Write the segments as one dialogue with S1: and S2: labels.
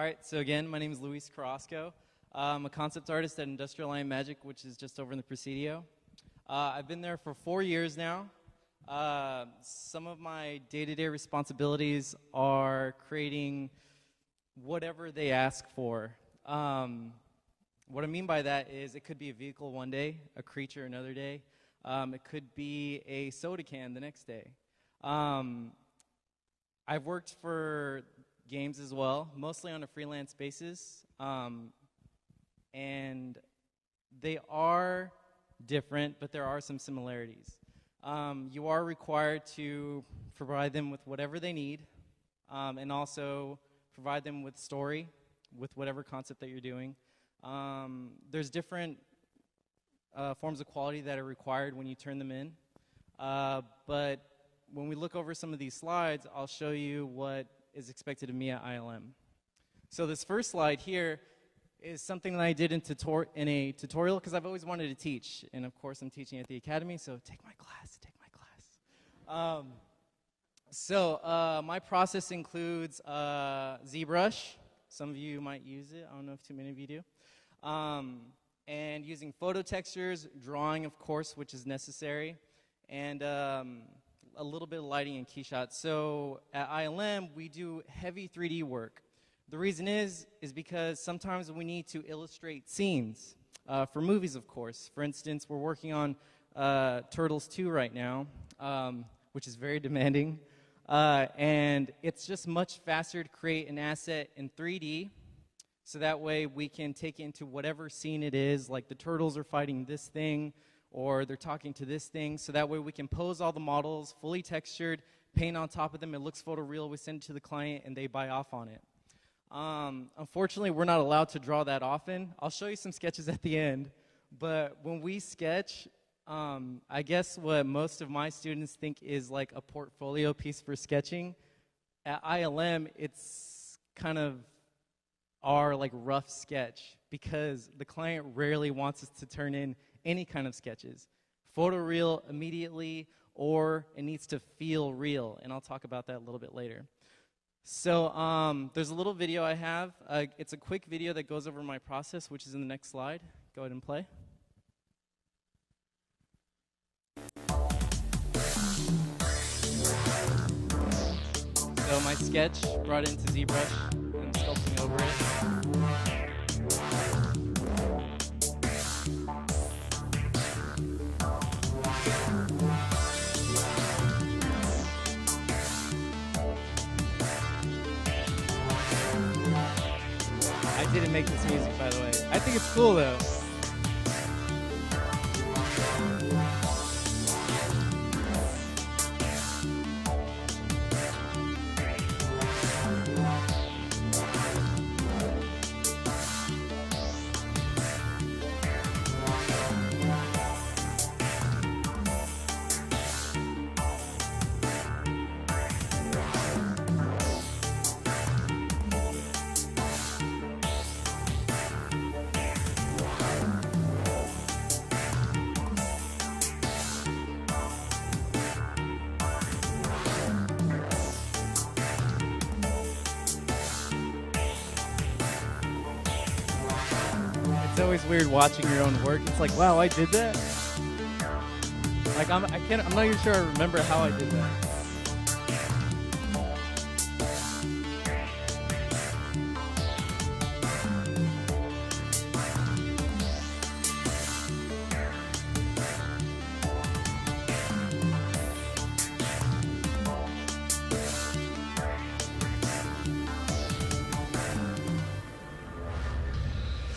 S1: right, so again, my name is Luis Carrasco. I'm a concept artist at Industrial Light and Magic, which is just over in the Presidio. I've been there for 4 years now. Some of my day-to-day responsibilities are creating whatever they ask for. What I mean by that is it could be a vehicle one day, a creature another day. It could be a soda can the next day. I've worked for games as well, mostly on a freelance basis, and they are different, but there are some similarities. You are required to provide them with whatever they need, and also provide them with story, with whatever concept that you're doing. There's different forms of quality that are required when you turn them in, but when we look over some of these slides, I'll show you what is expected of me at ILM. So this first slide here is something that I did in a tutorial because I've always wanted to teach, and of course I'm teaching at the academy, so take my class, take my class. My process includes ZBrush. Some of you might use it. I don't know if too many of you do. And using photo textures, drawing, of course, which is necessary, and a little bit of lighting and keyshot. So at ILM, we do heavy 3D work. The reason is because sometimes we need to illustrate scenes for movies, of course. For instance, we're working on Turtles 2 right now, which is very demanding. And it's just much faster to create an asset in 3D, so that way we can take it into whatever scene it is, like the turtles are fighting this thing, or they're talking to this thing, so that way we can pose all the models, fully textured, paint on top of them, it looks photoreal, we send it to the client, and they buy off on it. Unfortunately, we're not allowed to draw that often. I'll show you some sketches at the end, but when we sketch, I guess what most of my students think is like a portfolio piece for sketching. At ILM, it's kind of our like rough sketch because the client rarely wants us to turn in any kind of sketches. Photoreal immediately, or it needs to feel real, and I'll talk about that a little bit later. So there's a little video I have. It's a quick video that goes over my process, which is in the next slide. Go ahead and play. So my sketch, brought into ZBrush, and I'm sculpting over it. I didn't make this music, by the way. I think it's cool, though. It's always weird watching your own work. It's like, wow, I did that? Like, I'm not even sure I remember how I did that.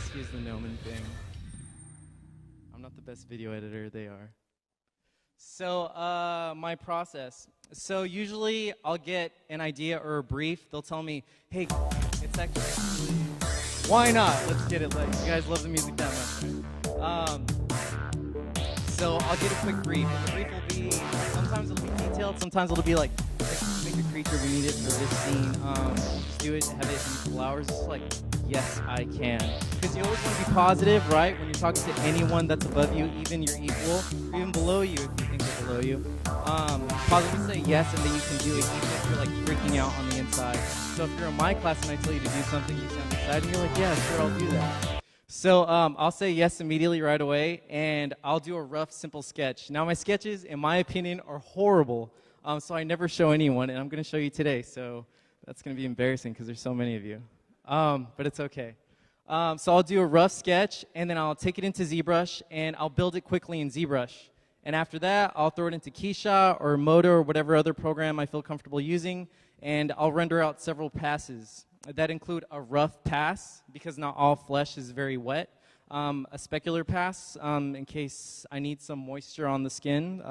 S1: Excuse the gnomon thing. I'm not the best video editor, they are. So, my process. So usually I'll get an idea or a brief. They'll tell me, hey, it's actually, why not? Let's get it. Like, you guys love the music that much, right? So I'll get a quick brief. And the brief will be, sometimes it'll be detailed, sometimes it'll be like, make a creature, we need it for this scene. Just do it, have it in a couple hours. It's like, yes, I can. Because you always want to be positive, right? When you're talking to anyone that's above you, even your equal, or even below you if you think that they're slow you. Positively say yes, and then you can do it even if you're like freaking out on the inside. So if you're in my class and I tell you to do something, you sound excited, and you're like, yeah, sure, I'll do that. So I'll say yes immediately right away, and I'll do a rough, simple sketch. Now my sketches, in my opinion, are horrible, so I never show anyone, and I'm going to show you today. So that's going to be embarrassing because there's so many of you, but it's okay. So I'll do a rough sketch, and then I'll take it into ZBrush, and I'll build it quickly in ZBrush. And after that, I'll throw it into Keyshot or Modo or whatever other program I feel comfortable using, and I'll render out several passes. That include a rough pass, because not all flesh is very wet, a specular pass in case I need some moisture on the skin.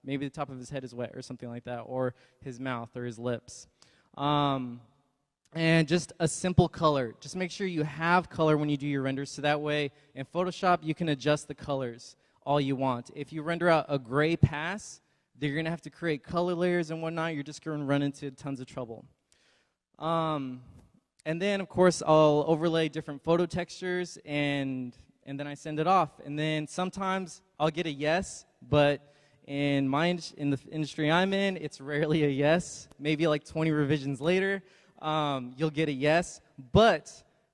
S1: Maybe the top of his head is wet or something like that, or his mouth or his lips. And just a simple color. Just make sure you have color when you do your renders, so that way in Photoshop you can adjust the colors all you want. If you render out a gray pass, then you're going to have to create color layers and whatnot. You're just going to run into tons of trouble. And then, of course, I'll overlay different photo textures, and then I send it off. And then sometimes I'll get a yes, but in the industry I'm in, it's rarely a yes. Maybe like 20 revisions later, you'll get a yes. But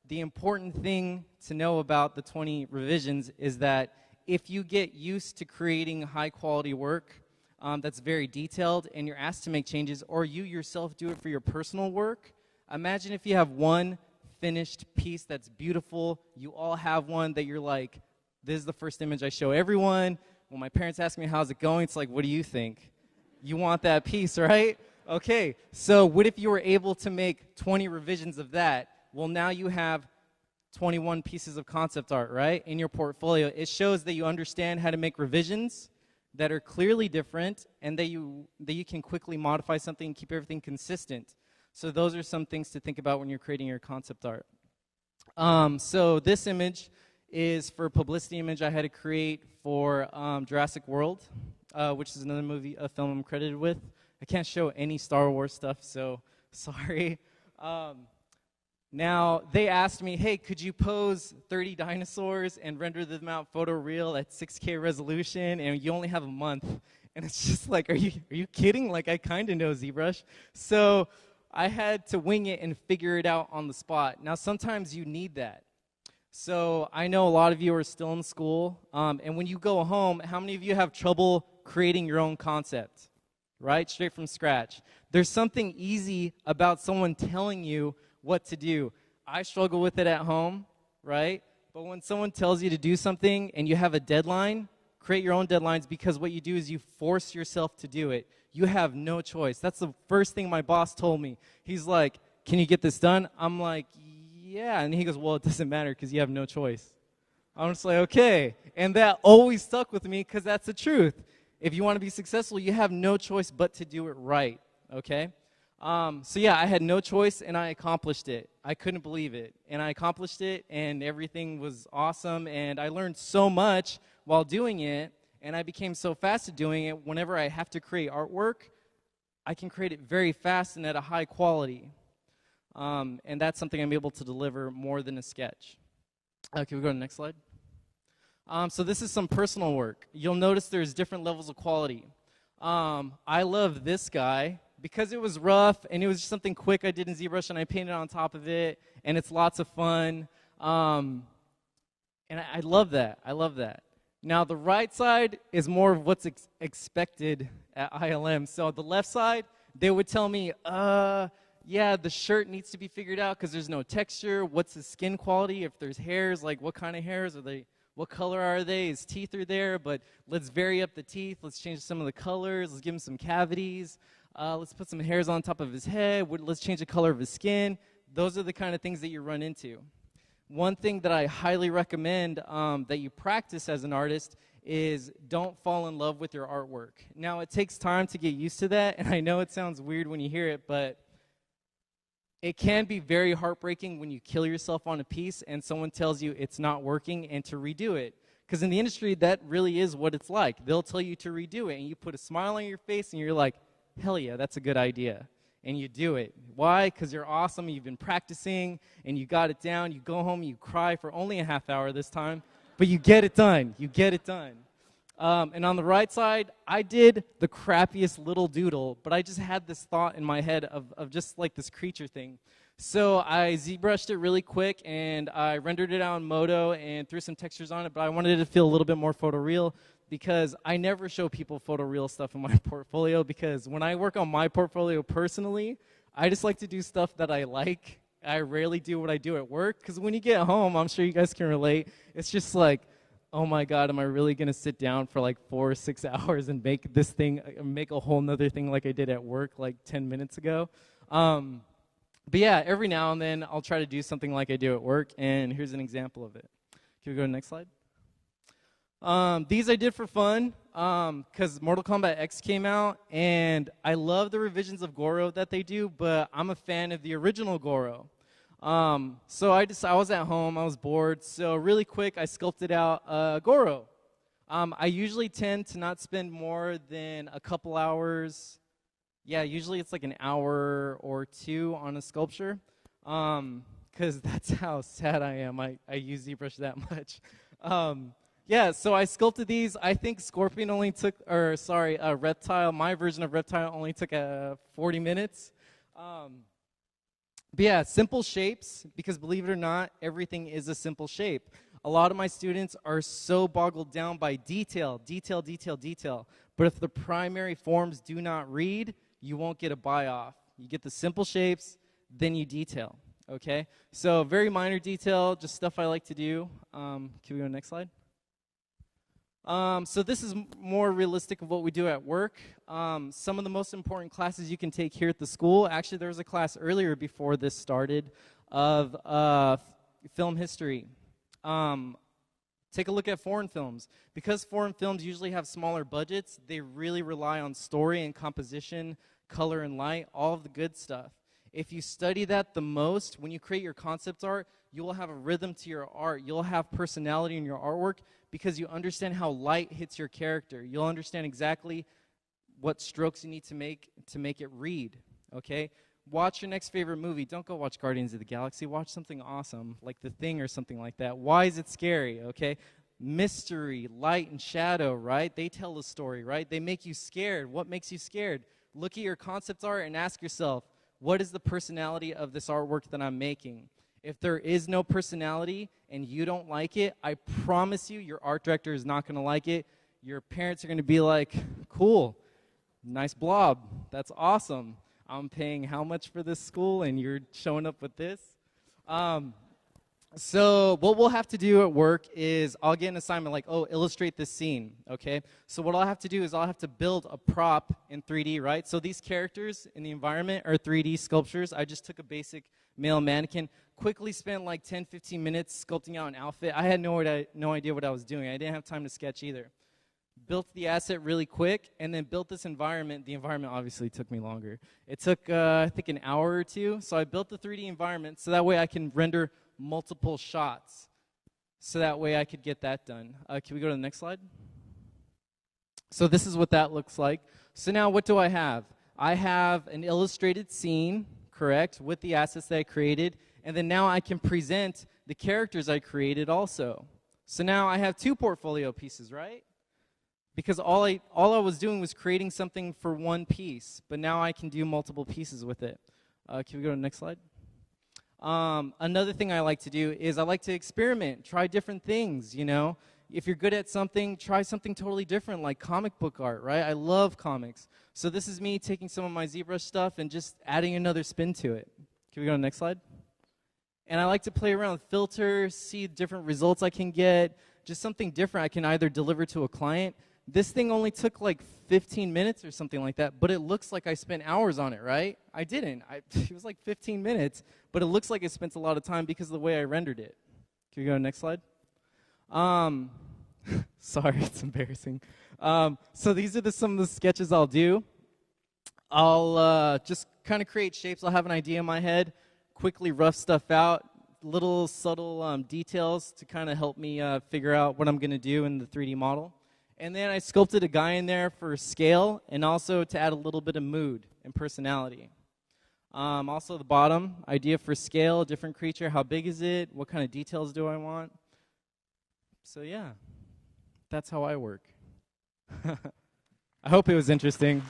S1: the important thing to know about the 20 revisions is that if you get used to creating high-quality work that's very detailed and you're asked to make changes, or you yourself do it for your personal work, imagine if you have one finished piece that's beautiful. You all have one that you're like, this is the first image I show everyone. When my parents ask me how's it going, it's like, what do you think? You want that piece, right? Okay, so what if you were able to make 20 revisions of that? Well, now you have 21 pieces of concept art, right, in your portfolio. It shows that you understand how to make revisions that are clearly different, and that you can quickly modify something and keep everything consistent. So those are some things to think about when you're creating your concept art. So this image is for a publicity image I had to create for Jurassic World, which is another film I'm credited with. I can't show any Star Wars stuff, so sorry. Now, they asked me, hey, could you pose 30 dinosaurs and render them out photoreal at 6K resolution, and you only have a month? And it's just like, are you kidding? Like, I kind of know ZBrush. So I had to wing it and figure it out on the spot. Now, sometimes you need that. So I know a lot of you are still in school, and when you go home, how many of you have trouble creating your own concept, right? Straight from scratch. There's something easy about someone telling you what to do. I struggle with it at home, right? But when someone tells you to do something and you have a deadline, create your own deadlines, because what you do is you force yourself to do it. You have no choice. That's the first thing my boss told me. He's like, can you get this done? I'm like, yeah. And he goes, well, it doesn't matter because you have no choice. I'm just like, okay. And that always stuck with me because that's the truth. If you want to be successful, you have no choice but to do it right, okay? So yeah, I had no choice, and I accomplished it. I couldn't believe it. And I accomplished it, and everything was awesome, and I learned so much while doing it, and I became so fast at doing it. Whenever I have to create artwork, I can create it very fast and at a high quality. And that's something I'm able to deliver more than a sketch. Can we go to the next slide? So this is some personal work. You'll notice there's different levels of quality. I love this guy because it was rough, and it was just something quick I did in ZBrush, and I painted on top of it, and it's lots of fun. And I love that. I love that. Now, the right side is more of what's expected at ILM. So the left side, they would tell me, yeah, the shirt needs to be figured out because there's no texture. What's the skin quality? If there's hairs, like what kind of hairs are they? What color are they? His teeth are there, but let's vary up the teeth. Let's change some of the colors. Let's give him some cavities. Let's put some hairs on top of his head. Let's change the color of his skin. Those are the kind of things that you run into. One thing that I highly recommend that you practice as an artist is don't fall in love with your artwork. Now, it takes time to get used to that, and I know it sounds weird when you hear it, but it can be very heartbreaking when you kill yourself on a piece and someone tells you it's not working and to redo it. Because in the industry, that really is what it's like. They'll tell you to redo it, and you put a smile on your face, and you're like, hell yeah, that's a good idea. And you do it. Why? Because you're awesome, you've been practicing, and you got it down. You go home, you cry for only a half hour this time, but you get it done. You get it done. And on the right side, I did the crappiest little doodle, but I just had this thought in my head of just like this creature thing. So I ZBrushed it really quick, and I rendered it out in Modo and threw some textures on it, but I wanted it to feel a little bit more photoreal because I never show people photoreal stuff in my portfolio, because when I work on my portfolio personally, I just like to do stuff that I like. I rarely do what I do at work, because when you get home, I'm sure you guys can relate, it's just like, oh my God, am I really going to sit down for like 4 or 6 hours and make this thing, make a whole nother thing like I did at work like 10 minutes ago? But yeah, every now and then I'll try to do something like I do at work, and here's an example of it. Can we go to the next slide? These I did for fun because Mortal Kombat X came out, and I love the revisions of Goro that they do, but I'm a fan of the original Goro. So I was at home, I was bored, so really quick I sculpted out Goro. I usually tend to not spend more than a couple hours. Yeah, usually it's like an hour or two on a sculpture, because that's how sad I am. I use ZBrush that much. Yeah, so I sculpted these. I think Scorpion only took, Reptile, my version of Reptile only took 40 minutes. But yeah, simple shapes, because believe it or not, everything is a simple shape. A lot of my students are so boggled down by detail. But if the primary forms do not read, you won't get a buy-off. You get the simple shapes, then you detail, okay? So very minor detail, just stuff I like to do. Can we go to the next slide? So this is more realistic of what we do at work. Some of the most important classes you can take here at the school, actually there was a class earlier before this started of film history. Take a look at foreign films. Because foreign films usually have smaller budgets, they really rely on story and composition, color and light, all of the good stuff. If you study that the most, when you create your concept art, you will have a rhythm to your art. You'll have personality in your artwork because you understand how light hits your character. You'll understand exactly what strokes you need to make it read, okay? Watch your next favorite movie. Don't go watch Guardians of the Galaxy. Watch something awesome, like The Thing or something like that. Why is it scary, okay? Mystery, light and shadow, right? They tell a story, right? They make you scared. What makes you scared? Look at your concept art and ask yourself, what is the personality of this artwork that I'm making? If there is no personality and you don't like it, I promise you your art director is not going to like it. Your parents are going to be like, cool, nice blob, that's awesome. I'm paying how much for this school and you're showing up with this? So what we'll have to do at work is I'll get an assignment like, oh, illustrate this scene, okay? So what I'll have to do is I'll have to build a prop in 3D, right? So these characters in the environment are 3D sculptures. I just took a basic male mannequin, quickly spent like 10, 15 minutes sculpting out an outfit. I had no idea what I was doing. I didn't have time to sketch either. Built the asset really quick, and then built this environment. The environment obviously took me longer. It took, I think, an hour or two. So I built the 3D environment so that way I can render multiple shots. So that way I could get that done. Can we go to the next slide? So this is what that looks like. So now what do I have? I have an illustrated scene, correct, with the assets that I created. And then now I can present the characters I created also. So now I have two portfolio pieces, right? Because all I was doing was creating something for one piece, but now I can do multiple pieces with it. Can we go to the next slide? Another thing I like to do is I like to experiment, try different things, you know. If you're good at something, try something totally different, like comic book art, right? I love comics. So this is me taking some of my ZBrush stuff and just adding another spin to it. Can we go to the next slide? And I like to play around with filters, see different results I can get, just something different I can either deliver to a client. This thing only took like 15 minutes or something like that, but it looks like I spent hours on it, right? I didn't. It was like 15 minutes, but it looks like I spent a lot of time because of the way I rendered it. Can we go to the next slide? Sorry, it's embarrassing. So these are some of the sketches I'll do. I'll just kind of create shapes. I'll have an idea in my head, quickly rough stuff out, little subtle details to kind of help me figure out what I'm going to do in the 3D model. And then I sculpted a guy in there for scale and also to add a little bit of mood and personality. Also the bottom, idea for scale, different creature, how big is it, what kind of details do I want? So yeah, that's how I work. I hope it was interesting.